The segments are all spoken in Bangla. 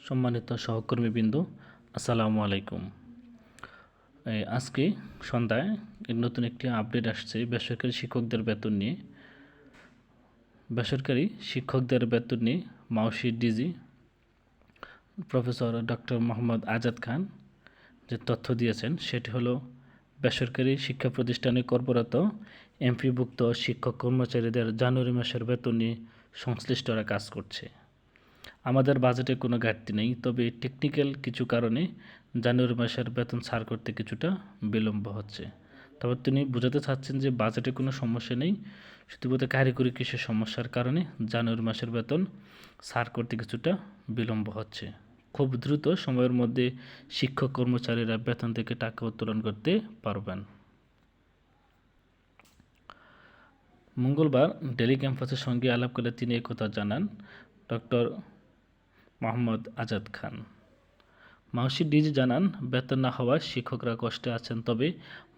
সম্মানিত সহকর্মীবৃন্দ, আসসালামু আলাইকুম। আজকে সন্ধ্যায় নতুন একটি আপডেট আসছে বেসরকারি শিক্ষকদের বেতন নিয়ে। বেসরকারি শিক্ষকদের বেতন নিয়ে মাউশির DG professor doctor Mohammad Azad Khan যে তথ্য দিয়েছেন সেটি হলো, বেসরকারি শিক্ষা প্রতিষ্ঠানে কর্মরত এমপিভুক্ত শিক্ষক কর্মচারীদের জানুয়ারি মাসের বেতন নিয়ে সংশ্লিষ্টরা কাজ করছে। আমাদের বাজেটে কোনো ঘাটতি নেই, তবে টেকনিক্যাল কিছু কারণে জানুয়ারি মাসের বেতন ছাড় করতে কিছুটা বিলম্ব হচ্ছে। তবে তিনি বোঝাতে চাচ্ছেন যে বাজেটে কোনো সমস্যা নেই, শুধুমাত্র কারিগরি কিছু সমস্যার কারণে জানুয়ারি মাসের বেতন ছাড় করতে কিছুটা বিলম্ব হচ্ছে। খুব দ্রুত সময়ের মধ্যে শিক্ষক কর্মচারীরা বেতন থেকে টাকা উত্তোলন করতে পারবেন। মঙ্গলবার ডেলি ক্যাম্পাসের সঙ্গে আলাপ করে তিনি একথা জানান ডক্টর মোহাম্মদ আজাদ খান। মাউশির ডিজি জানান, বেতন না হওয়ায় শিক্ষকরা কষ্টে আছেন, তবে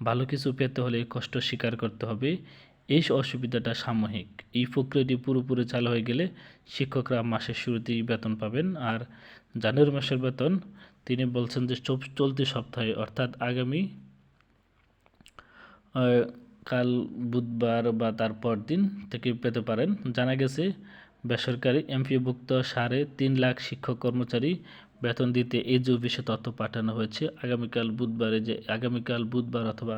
ভালো কিছু পেতে হলে কষ্ট স্বীকার করতে হবে। এই অসুবিধাটা সাময়িক। এই প্রক্রিয়াটি পুরোপুরি চালু হয়ে গেলে শিক্ষকরা মাসের শুরুতেই বেতন পাবেন। আর জানুয়ারি মাসের বেতন তিনি বলছেন যে চলতি সপ্তাহে, অর্থাৎ আগামী কাল বুধবার বা তারপর দিন থেকে পেতে পারেন। জানা গেছে, বেসরকারি এমপিওভুক্ত 3.5 লাখ শিক্ষক কর্মচারী বেতন দিতে এজ অফিসে তথ্য পাঠানো হয়েছে। আগামীকাল বুধবার অথবা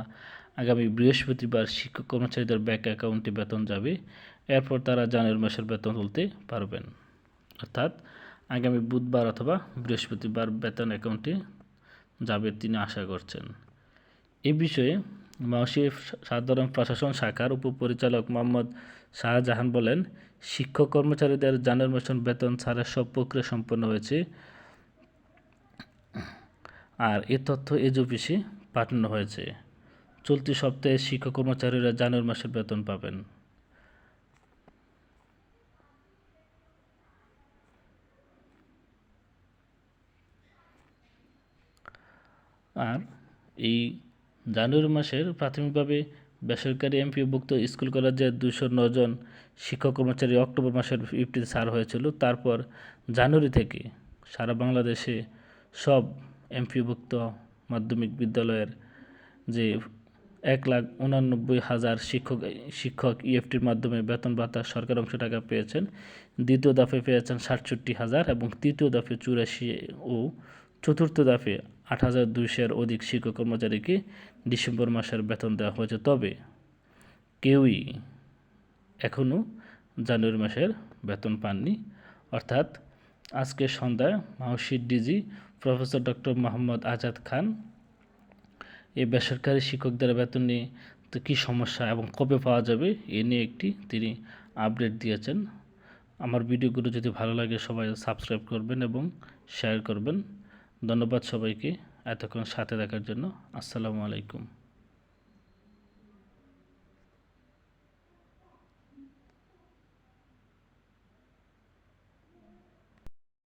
আগামী বৃহস্পতিবার শিক্ষক কর্মচারীদের ব্যাংক অ্যাকাউন্টে বেতন যাবে। এরপর তারা জানুয়ারি মাসের বেতন তুলতে পারবেন। অর্থাৎ আগামী বুধবার অথবা বৃহস্পতিবার বেতন অ্যাকাউন্টে যাবে তিনি আশা করছেন। এ বিষয়ে মাউশি সাধারণ প্রশাসন শাখার উপপরিচালক মোহাম্মদ শাহজাহান বলেন, শিক্ষক কর্মচারীদের জানুয়ারি মাসের বেতন ছাড়ার সব প্রক্রিয়া সম্পন্ন হয়েছে, আর এ তথ্য এজ অফিসে পাঠানো হয়েছে। চলতি সপ্তাহে শিক্ষক কর্মচারীরা জানুয়ারি মাসের বেতন পাবেন। আর এই জানুয়ারি মাসের প্রাথমিকভাবে বেসরকারি এমপিওভুক্ত স্কুল কলেজের 209 জন শিক্ষক কর্মচারী অক্টোবর মাসের 50 ছাড় হয়েছিল। তারপর জানুয়ারি থেকে সারা বাংলাদেশে সব এমপিওভুক্ত মাধ্যমিক বিদ্যালয়ের যে 1,89,000 শিক্ষক ইএফটির মাধ্যমে বেতন ভাতা সরকার অংশ টাকা পেয়েছেন। দ্বিতীয় দফে পেয়েছেন 67,000 এবং তৃতীয় দফে 84 ও চতুর্থ দফে 8,200-এর অধিক শিক্ষক কর্মচারীকে ডিসেম্বর মাসের বেতন দেওয়া হয়েছে। তবে কেউই এখনও জানুয়ারি মাসের বেতন পাননি। অর্থাৎ আজকে সন্ধ্যায় মাউশির DG professor doctor Mohammad Azad Khan এই বেসরকারি শিক্ষকদের বেতন নিয়ে কী সমস্যা এবং কবে পাওয়া যাবে এ নিয়ে একটি তিনি আপডেট দিয়েছেন। আমার ভিডিওগুলো যদি ভালো লাগে সবাই সাবস্ক্রাইব করবেন এবং শেয়ার করবেন। ধন্যবাদ সবাইকে এতক্ষণ সাথে দেখার জন্য। আসসালামু আলাইকুম।